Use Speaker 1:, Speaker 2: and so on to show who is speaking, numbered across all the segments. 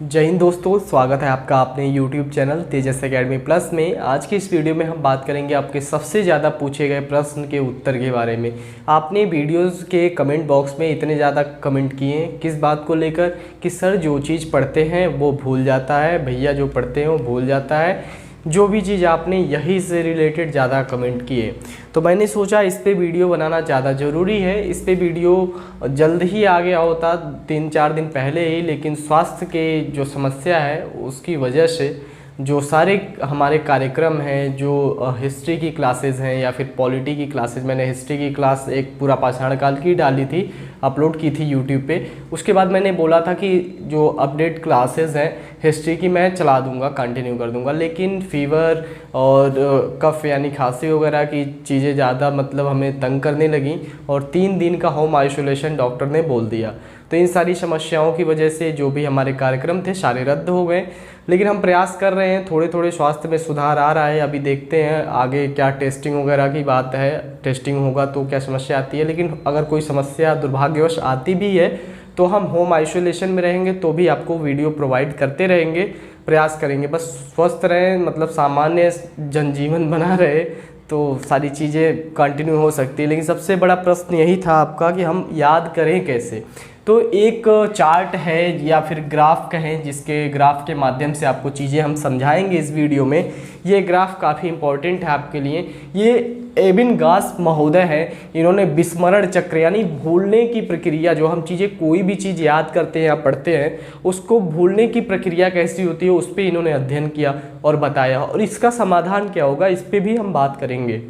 Speaker 1: जय हिंद दोस्तों, स्वागत है आपका अपने YouTube चैनल तेजस एकेडमी प्लस में। आज की इस वीडियो में हम बात करेंगे आपके सबसे ज़्यादा पूछे गए प्रश्न के उत्तर के बारे में। आपने वीडियोस के कमेंट बॉक्स में इतने ज़्यादा कमेंट किए हैं किस बात को लेकर कि सर जो चीज़ पढ़ते हैं वो भूल जाता है, भैया जो पढ़ते हैं वो भूल जाता है। जो भी चीज़ आपने यही से रिलेटेड ज़्यादा कमेंट किए, तो मैंने सोचा इस पे वीडियो बनाना ज़्यादा ज़रूरी है। इस पे वीडियो जल्द ही आ गया होता 3-4 दिन पहले ही, लेकिन स्वास्थ्य के जो समस्या है उसकी वजह से जो सारे हमारे कार्यक्रम हैं, जो हिस्ट्री की क्लासेस हैं या फिर पॉलिटी की क्लासेस, मैंने हिस्ट्री की क्लास एक पूरा पाषाण काल की डाली थी, अपलोड की थी यूट्यूब पे। उसके बाद मैंने बोला था कि जो अपडेट क्लासेस हैं हिस्ट्री की मैं चला दूंगा, कंटिन्यू कर दूंगा, लेकिन फीवर और कफ यानी खांसी वगैरह की चीज़ें ज़्यादा मतलब हमें तंग करने लगी और 3 दिन का होम आइसोलेशन डॉक्टर ने बोल दिया। तो इन सारी समस्याओं की वजह से जो भी हमारे कार्यक्रम थे सारे रद्द हो गए, लेकिन हम प्रयास कर रहे हैं, थोड़े थोड़े स्वास्थ्य में सुधार आ रहा है। अभी देखते हैं आगे क्या टेस्टिंग वगैरह की बात है, टेस्टिंग होगा तो क्या समस्या आती है। लेकिन अगर कोई समस्या दुर्भाग्यवश आती भी है तो हम होम आइसोलेशन में रहेंगे तो भी आपको वीडियो प्रोवाइड करते रहेंगे, प्रयास करेंगे। बस स्वस्थ रहें, मतलब सामान्य जनजीवन बना रहे तो सारी चीज़ें कंटिन्यू हो सकती है। लेकिन सबसे बड़ा प्रश्न यही था आपका कि हम याद करें कैसे। तो एक चार्ट है या फिर ग्राफ कहें, जिसके ग्राफ के माध्यम से आपको चीज़ें हम समझाएंगे इस वीडियो में। ये ग्राफ काफ़ी इंपॉर्टेंट है आपके लिए। ये एबिंगास महोदय हैं, इन्होंने विस्मरण चक्र यानी भूलने की प्रक्रिया, जो हम चीज़ें कोई भी चीज़ याद करते हैं या पढ़ते हैं उसको भूलने की प्रक्रिया कैसी होती है उस पर इन्होंने अध्ययन किया और बताया, और इसका समाधान क्या होगा इस पर भी हम बात करेंगे।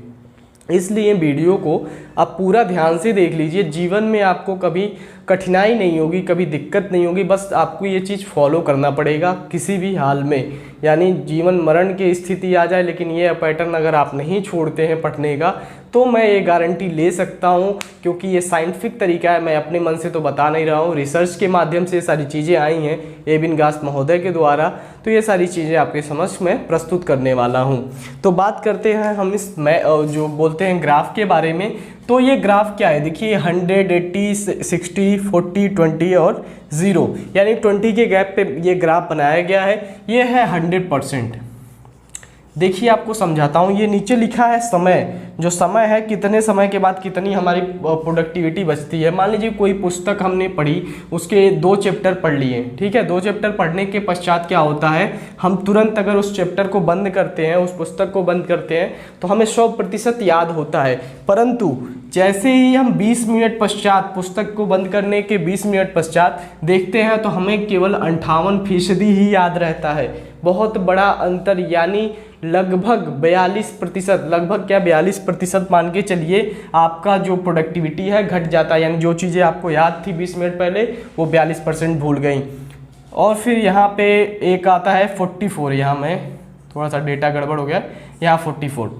Speaker 1: इसलिए वीडियो को आप पूरा ध्यान से देख लीजिए। जीवन में आपको कभी कठिनाई नहीं होगी, कभी दिक्कत नहीं होगी, बस आपको ये चीज़ फॉलो करना पड़ेगा किसी भी हाल में। यानी जीवन मरण की स्थिति आ जाए, लेकिन ये पैटर्न अगर आप नहीं छोड़ते हैं पढ़ने का, तो मैं ये गारंटी ले सकता हूँ, क्योंकि ये साइंटिफिक तरीका है, मैं अपने मन से तो बता नहीं रहा हूँ, रिसर्च के माध्यम से ये सारी चीज़ें आई हैं एबिंगास महोदय के द्वारा। तो ये सारी चीज़ें आपके समक्ष में प्रस्तुत करने वाला हूँ। तो बात करते हैं हम इस जो बोलते हैं ग्राफ के बारे में। तो ये ग्राफ क्या है, देखिए 100, 80, 60, 40, 20 और 0 यानी 20 के गैप पे ये ग्राफ बनाया गया है। ये है 100%। देखिए आपको समझाता हूँ, ये नीचे लिखा है समय, जो समय है कितने समय के बाद कितनी हमारी प्रोडक्टिविटी बचती है। मान लीजिए कोई पुस्तक हमने पढ़ी, उसके 2 चैप्टर पढ़ लिए, ठीक है। 2 चैप्टर पढ़ने के पश्चात क्या होता है, हम तुरंत अगर उस चैप्टर को बंद करते हैं, उस पुस्तक को बंद करते हैं तो हमें 100% याद होता है। परंतु जैसे ही हम 20 मिनट पश्चात, पुस्तक को बंद करने के 20 मिनट पश्चात देखते हैं तो हमें केवल 58% ही याद रहता है। बहुत बड़ा अंतर, यानी लगभग 42%, लगभग क्या 42% मान के चलिए आपका जो प्रोडक्टिविटी है घट जाता है। यानी जो चीज़ें आपको याद थी 20 मिनट पहले वो 42% भूल गई। और फिर यहाँ पे एक आता है 44, यहाँ में थोड़ा सा डेटा गड़बड़ हो गया, यहाँ 44।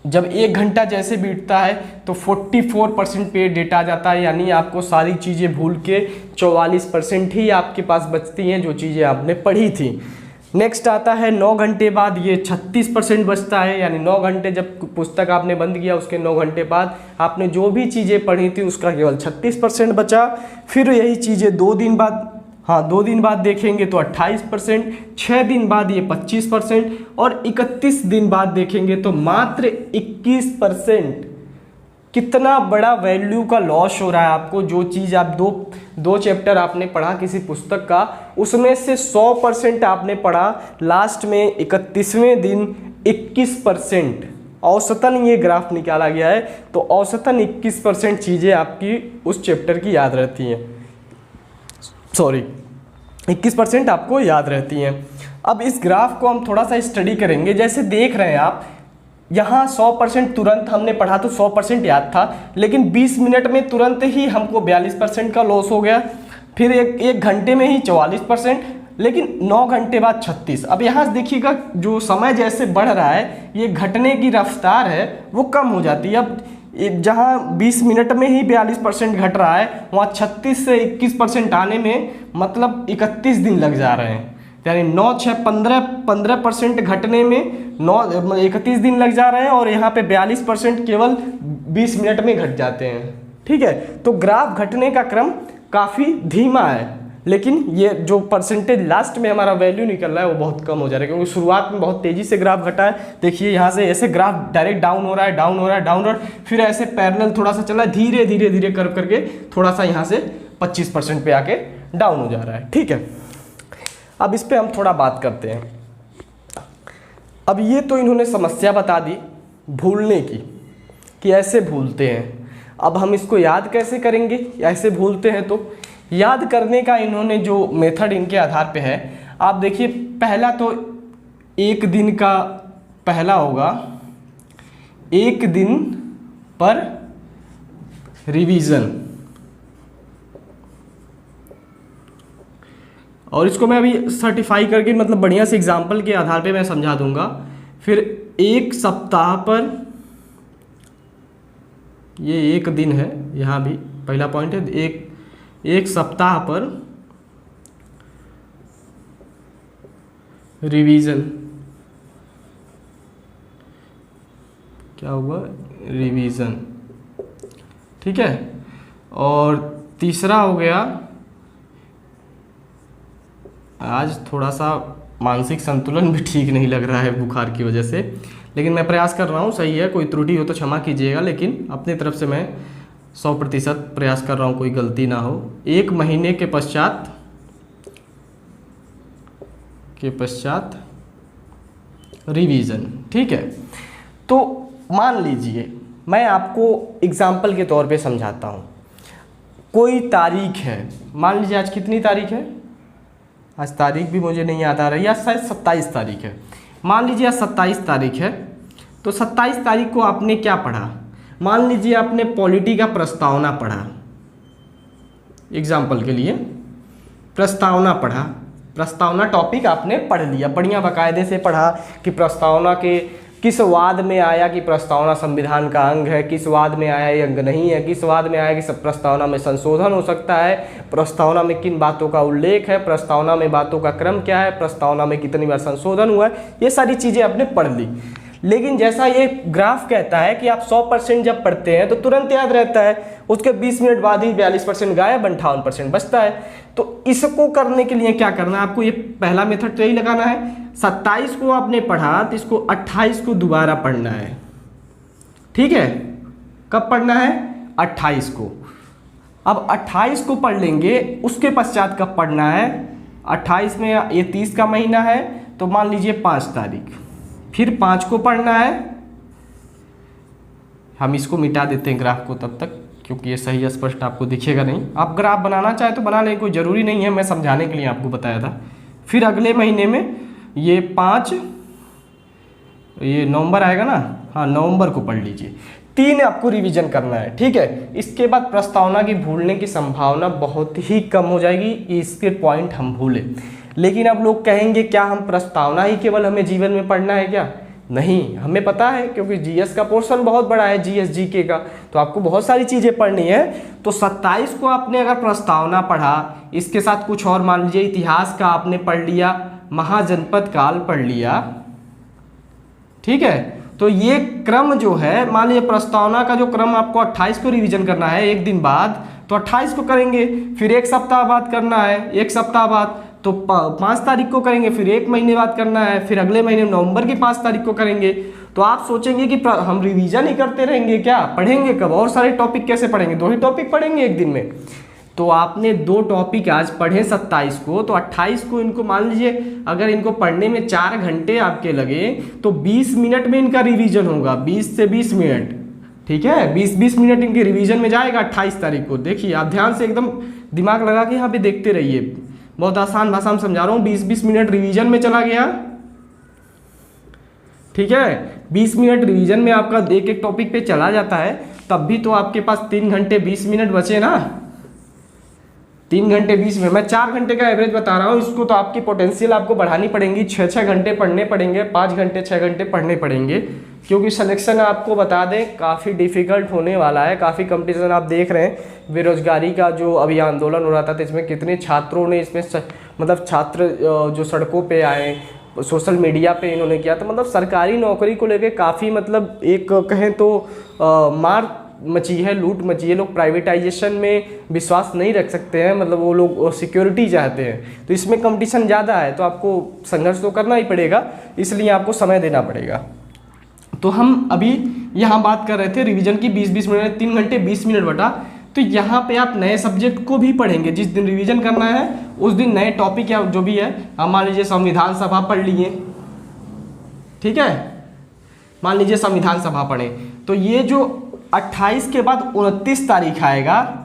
Speaker 1: जब 1 घंटा जैसे बीतता है तो 44% पे डेटा आ जाता है, यानी आपको सारी चीज़ें भूल के 44% ही आपके पास बचती हैं जो चीज़ें आपने पढ़ी थी। नेक्स्ट आता है 9 घंटे बाद, ये 36% बचता है। यानी 9 घंटे जब पुस्तक आपने बंद किया, उसके 9 घंटे बाद आपने जो भी चीज़ें पढ़ी थी उसका केवल 36% बचा। फिर यही चीज़ें 2 दिन बाद, 2 दिन बाद देखेंगे तो 28%, 6 दिन बाद ये 25% और 31 दिन बाद देखेंगे तो मात्र 21%। कितना बड़ा वैल्यू का लॉस हो रहा है आपको। जो चीज़ आप दो चैप्टर आपने पढ़ा किसी पुस्तक का, उसमें से 100% आपने पढ़ा, लास्ट में 31वें दिन 21%। औसतन ये ग्राफ निकाला गया है, तो औसतन 21% चीज़ें आपकी उस चैप्टर की याद रहती हैं। 21% आपको याद रहती हैं। अब इस ग्राफ को हम थोड़ा सा स्टडी करेंगे। जैसे देख रहे हैं आप, यहाँ 100% तुरंत हमने पढ़ा तो 100% याद था, लेकिन 20 मिनट में तुरंत ही हमको 42% का लॉस हो गया। फिर एक घंटे में ही 44%, लेकिन 9 घंटे बाद 36। अब यहाँ से देखिएगा जो समय जैसे बढ़ रहा है, ये घटने की रफ्तार है वो कम हो जाती है। अब जहाँ 20 मिनट में ही 42% घट रहा है, वहाँ 36 से 21% आने में मतलब 31 दिन लग जा रहे हैं। यानी 9, 6, 15% घटने में 31 दिन लग जा रहे हैं, और यहाँ पे 42% केवल 20 मिनट में घट जाते हैं, ठीक है। तो ग्राफ घटने का क्रम काफ़ी धीमा है, लेकिन ये जो परसेंटेज लास्ट में हमारा वैल्यू निकल रहा है वो बहुत कम हो जा रहा है, क्योंकि शुरुआत में बहुत तेज़ी से ग्राफ घटा है। देखिए यहाँ से ऐसे ग्राफ डायरेक्ट डाउन हो रहा है, डाउन हो रहा है, डाउन हो रहा है, फिर ऐसे पैरेलल थोड़ा सा चला, धीरे धीरे धीरे कर करके थोड़ा सा यहाँ से 25% पे आके डाउन हो जा रहा है। ठीक है, अब इस पर हम थोड़ा बात करते हैं। अब ये तो इन्होंने समस्या बता दी भूलने की कि ऐसे भूलते हैं। अब हम इसको याद कैसे करेंगे, ऐसे भूलते हैं तो याद करने का इन्होंने जो मेथड इनके आधार पे है, आप देखिए पहला तो एक दिन का पहला होगा, एक दिन पर रिवीजन, और इसको मैं अभी सर्टिफाई करके मतलब बढ़िया से एग्जाम्पल के आधार पे मैं समझा दूंगा। फिर एक सप्ताह पर, ये एक दिन है, यहाँ भी पहला पॉइंट है, एक सप्ताह पर रिवीजन, क्या हुआ, रिवीजन। ठीक है, और तीसरा हो गया, आज थोड़ा सा मानसिक संतुलन भी ठीक नहीं लग रहा है बुखार की वजह से, लेकिन मैं प्रयास कर रहा हूँ, सही है, कोई त्रुटि हो तो क्षमा कीजिएगा, लेकिन अपनी तरफ से मैं 100% प्रयास कर रहा हूँ, कोई गलती ना हो। एक महीने के पश्चात रिवीजन। ठीक है, तो मान लीजिए मैं आपको एग्जाम्पल के तौर पे समझाता हूँ। कोई तारीख है, मान लीजिए आज कितनी तारीख है, आज तारीख भी मुझे नहीं याद आ रही, आज शायद 27 तारीख है। मान लीजिए आज 27 तारीख है, तो 27 तारीख को आपने क्या पढ़ा, मान लीजिए आपने पॉलिटी का प्रस्तावना पढ़ा, एग्जाम्पल के लिए प्रस्तावना पढ़ा, प्रस्तावना टॉपिक आपने पढ़ लिया, बढ़िया बाकायदे से पढ़ा कि प्रस्तावना के किस वाद में आया कि प्रस्तावना संविधान का अंग है, किस वाद में आया ये अंग नहीं है, किस वाद में आया कि सब प्रस्तावना में संशोधन हो सकता है, प्रस्तावना में किन बातों का उल्लेख है, प्रस्तावना में बातों का क्रम क्या है, प्रस्तावना में कितनी बार संशोधन हुआ है, ये सारी चीज़ें आपने पढ़ ली। लेकिन जैसा ये ग्राफ कहता है कि आप 100% जब पढ़ते हैं तो तुरंत याद रहता है, उसके 20 मिनट बाद ही 42% गायब, 58% बचता है। तो इसको करने के लिए क्या करना है आपको, ये पहला मेथड तो यही लगाना है, 27 को आपने पढ़ा तो इसको 28 को दोबारा पढ़ना है। ठीक है, कब पढ़ना है, 28 को। अब 28 को पढ़ लेंगे, उसके पश्चात कब पढ़ना है, 28 में ये 30 का महीना है तो मान लीजिए 5 तारीख, फिर 5 को पढ़ना है। हम इसको मिटा देते हैं ग्राफ को तब तक, क्योंकि ये सही स्पष्ट आपको दिखेगा नहीं। आप ग्राफ बनाना चाहे तो बना लें, कोई ज़रूरी नहीं है, मैं समझाने के लिए आपको बताया था। फिर अगले महीने में ये 5, ये नवंबर आएगा ना, हाँ नवंबर को पढ़ लीजिए। 3 आपको रिवीजन करना है। ठीक है, इसके बाद प्रस्तावना की भूलने की संभावना बहुत ही कम हो जाएगी, इसके पॉइंट हम भूलें। लेकिन अब लोग कहेंगे क्या हम प्रस्तावना ही केवल हमें जीवन में पढ़ना है क्या, नहीं, हमें पता है क्योंकि जीएस का पोर्शन बहुत बड़ा है, जीएस जीके का, तो आपको बहुत सारी चीज़ें पढ़नी है। तो 27 को आपने अगर प्रस्तावना पढ़ा, इसके साथ कुछ और मान लीजिए इतिहास का आपने पढ़ लिया, महाजनपद काल पढ़ लिया, ठीक है, तो ये क्रम जो है, मान लीजिए प्रस्तावना का जो क्रम आपको 28 को रिवीजन करना है एक दिन बाद, तो 28 को करेंगे, फिर एक सप्ताह बाद करना है, एक सप्ताह बाद तो 5 तारीख को करेंगे, फिर एक महीने बाद करना है, फिर अगले महीने नवंबर की 5 तारीख को करेंगे। तो आप सोचेंगे कि हम रिवीजन ही करते रहेंगे क्या, पढ़ेंगे कब, और सारे टॉपिक कैसे पढ़ेंगे, 2 ही टॉपिक पढ़ेंगे एक दिन में। तो आपने 2 टॉपिक आज पढ़े 27 को, तो 28 को इनको मान लीजिए अगर इनको पढ़ने में 4 घंटे आपके लगे तो 20 मिनट में इनका रिवीजन होगा, 20 से 20 मिनट। ठीक है, 20-20 मिनट इनके रिवीजन में जाएगा 28 तारीख को। देखिए आप ध्यान से एकदम दिमाग लगा के यहाँ पे देखते रहिए, बहुत आसान भाषा में समझा रहा हूँ। 20-20 मिनट रिवीजन में चला गया, ठीक है, 20 मिनट रिवीजन में आपका एक एक टॉपिक पे चला जाता है, तब भी तो आपके पास 3 घंटे 20 मिनट बचे ना, 3 घंटे 20 मिनट, मैं 4 घंटे का एवरेज बता रहा हूँ। इसको तो आपकी पोटेंशियल आपको बढ़ानी पड़ेगी, 6-6 घंटे पढ़ने पड़ेंगे, 5 घंटे 6 घंटे पढ़ने पड़ेंगे, क्योंकि सिलेक्शन आपको बता दें काफ़ी डिफिकल्ट होने वाला है। काफ़ी कंपटीशन आप देख रहे हैं, बेरोजगारी का जो अभी आंदोलन हो रहा था तो इसमें कितने छात्रों ने इसमें मतलब छात्र जो सड़कों पे आए, सोशल मीडिया पे इन्होंने किया, तो मतलब सरकारी नौकरी को लेके काफ़ी मतलब एक कहें तो मार मची है, लूट मची है। लोग प्राइवेटाइजेशन में विश्वास नहीं रख सकते हैं, मतलब वो लोग सिक्योरिटी चाहते हैं, तो इसमें कंपटीशन ज़्यादा है, तो आपको संघर्ष तो करना ही पड़ेगा, इसलिए आपको समय देना पड़ेगा। तो हम अभी यहाँ बात कर रहे थे रिवीजन की 20-20 मिनट, 3 घंटे 20 मिनट बटा। तो यहाँ पे आप नए सब्जेक्ट को भी पढ़ेंगे, जिस दिन रिवीजन करना है उस दिन नए टॉपिक या जो भी है, मान लीजिए संविधान सभा पढ़ लिए, ठीक है, मान लीजिए संविधान सभा पढ़े, तो ये जो 28 के बाद 29 तारीख आएगा,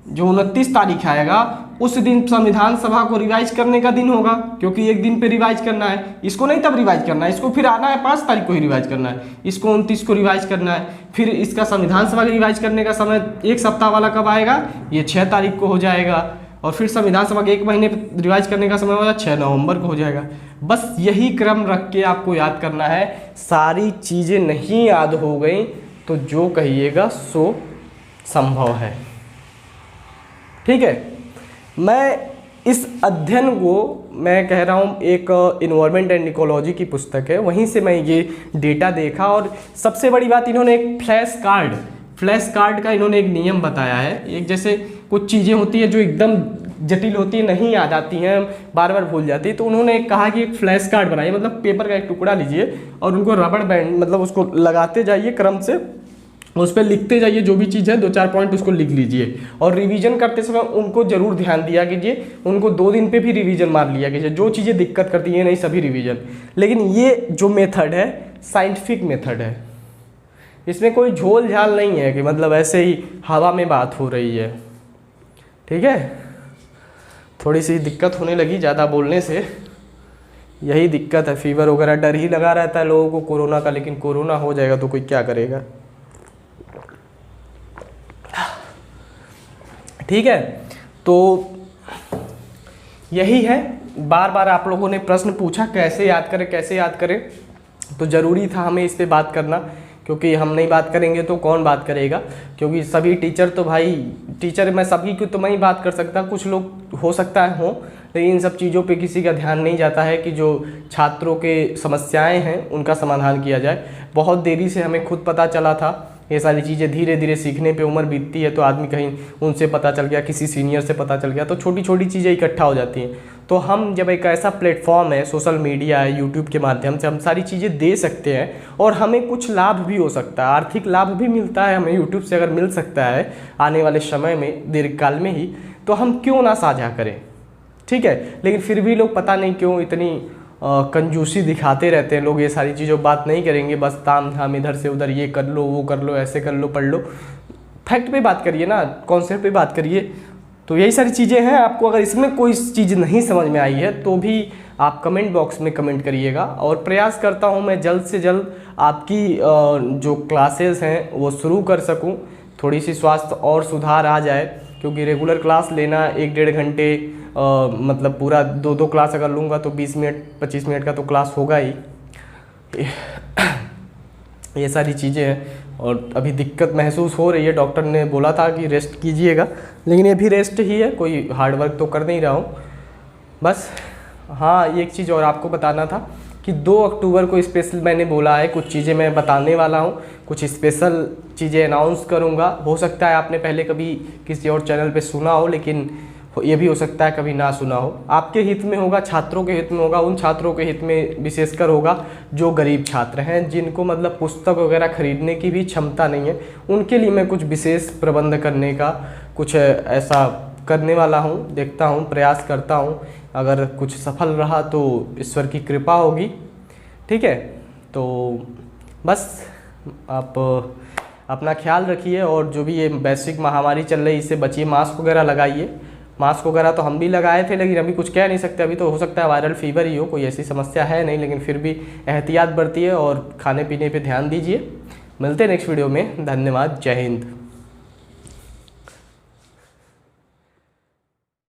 Speaker 1: जो 29 तारीख आएगा उस दिन संविधान सभा को रिवाइज करने का दिन होगा, क्योंकि एक दिन पे रिवाइज करना है, इसको नहीं तब रिवाइज करना है, इसको फिर आना है 5 तारीख को ही रिवाइज करना है, इसको 29 को रिवाइज करना है, फिर इसका संविधान सभा रिवाइज करने का समय 1 सप्ताह वाला कब आएगा, ये 6 तारीख को हो जाएगा, और फिर संविधान सभा के 1 महीने रिवाइज करने का समय होगा 6 नवंबर को हो जाएगा। बस यही क्रम रख के आपको याद करना है। सारी चीज़ें नहीं याद हो गई तो जो कहिएगा सो संभव है, ठीक है। मैं इस अध्ययन को मैं कह रहा हूँ, एक इन्वायरमेंट एंड इकोलॉजी की पुस्तक है, वहीं से मैं ये डेटा देखा। और सबसे बड़ी बात, इन्होंने एक फ्लैश कार्ड का इन्होंने एक नियम बताया है। एक जैसे कुछ चीज़ें होती है जो एकदम जटिल होती है, नहीं याद आती हैं, बार बार भूल जाती है, तो उन्होंने कहा कि एक फ्लैश कार्ड बनाइए, मतलब पेपर का एक टुकड़ा लीजिए और उनको रबड़ बैंड, मतलब उसको लगाते जाइए क्रम से, उस पर लिखते जाइए, जो भी चीज़ है 2-4 पॉइंट उसको लिख लीजिए, और रिवीजन करते समय उनको ज़रूर ध्यान दिया कीजिए, उनको 2 दिन पे भी रिवीजन मार लिया कीजिए, जो चीज़ें दिक्कत करती हैं नहीं सभी रिवीजन। लेकिन ये जो मेथड है साइंटिफिक मेथड है, इसमें कोई झोल झाल नहीं है कि मतलब ऐसे ही हवा में बात हो रही है, ठीक है। थोड़ी सी दिक्कत होने लगी ज़्यादा बोलने से, यही दिक्कत है, फीवर वगैरह, डर ही लगा रहता है लोगों को कोरोना का, लेकिन कोरोना हो जाएगा तो कोई क्या करेगा, ठीक है। तो यही है, बार बार आप लोगों ने प्रश्न पूछा कैसे याद करें, तो ज़रूरी था हमें इस पे बात करना, क्योंकि हम नहीं बात करेंगे तो कौन बात करेगा, क्योंकि सभी टीचर तो भाई, टीचर मैं सभी की तो मैं ही बात कर सकता, कुछ लोग हो सकता है हों, लेकिन इन सब चीज़ों पे किसी का ध्यान नहीं जाता है कि जो छात्रों के समस्याएं हैं उनका समाधान किया जाए। बहुत देरी से हमें खुद पता चला था ये सारी चीज़ें, धीरे धीरे सीखने पे उम्र बीतती है तो आदमी कहीं उनसे पता चल गया, किसी सीनियर से पता चल गया, तो छोटी छोटी चीज़ें इकट्ठा हो जाती हैं। तो हम जब एक ऐसा प्लेटफॉर्म है, सोशल मीडिया है, यूट्यूब के माध्यम से हम सारी चीज़ें दे सकते हैं और हमें कुछ लाभ भी हो सकता है, आर्थिक लाभ भी मिलता है हमें यूट्यूब से, अगर मिल सकता है आने वाले समय में, दीर्घकाल में ही, तो हम क्यों ना साझा करें, ठीक है। लेकिन फिर भी लोग पता नहीं क्यों इतनी कंजूसी दिखाते रहते हैं, लोग ये सारी चीज़ों बात नहीं करेंगे, बस ताम झाम इधर से उधर, ये कर लो वो कर लो, ऐसे कर लो, पढ़ लो। फैक्ट पे बात करिए ना, कॉन्सेप्ट पे बात करिए। तो यही सारी चीज़ें हैं। आपको अगर इसमें कोई चीज़ नहीं समझ में आई है तो भी आप कमेंट बॉक्स में कमेंट करिएगा, और प्रयास करता हूँ मैं जल्द से जल्द आपकी जो क्लासेस हैं वो शुरू कर सकूँ, थोड़ी सी स्वास्थ्य और सुधार आ जाए, क्योंकि रेगुलर क्लास लेना 1-1.5 घंटे, मतलब पूरा 2-2 क्लास अगर लूँगा तो 20 मिनट 25 मिनट का तो क्लास होगा ही। ये सारी चीज़ें हैं और अभी दिक्कत महसूस हो रही है। डॉक्टर ने बोला था कि रेस्ट कीजिएगा, लेकिन ये भी रेस्ट ही है, कोई हार्ड वर्क तो कर नहीं रहा हूँ बस। हाँ, एक चीज़ और आपको बताना था कि 2 अक्टूबर को स्पेशल मैंने बोला है, कुछ चीज़ें मैं बताने वाला हूँ, कुछ स्पेशल चीज़ें अनाउंस करूँगा। हो सकता है आपने पहले कभी किसी और चैनल पे सुना हो, लेकिन ये भी हो सकता है कभी ना सुना हो। आपके हित में होगा, छात्रों के हित में होगा, उन छात्रों के हित में विशेषकर होगा जो गरीब छात्र हैं, जिनको मतलब पुस्तक वगैरह खरीदने की भी क्षमता नहीं है। उनके लिए मैं कुछ विशेष प्रबंध करने का कुछ ऐसा करने वाला हूँ, देखता हूँ, प्रयास करता हूँ। अगर कुछ सफल रहा तो ईश्वर की कृपा होगी, ठीक है। तो बस आप अपना ख्याल रखिए, और जो भी ये वैश्विक महामारी चल रही है इससे बचिए, मास्क वगैरह लगाइए। मास्क वगैरह तो हम भी लगाए थे, लेकिन अभी कुछ कह नहीं सकते, अभी तो हो सकता है वायरल फीवर ही हो, कोई ऐसी समस्या है नहीं, लेकिन फिर भी एहतियात बरतिए और खाने पीने पे ध्यान दीजिए। मिलते हैं नेक्स्ट वीडियो में। धन्यवाद, जय हिंद।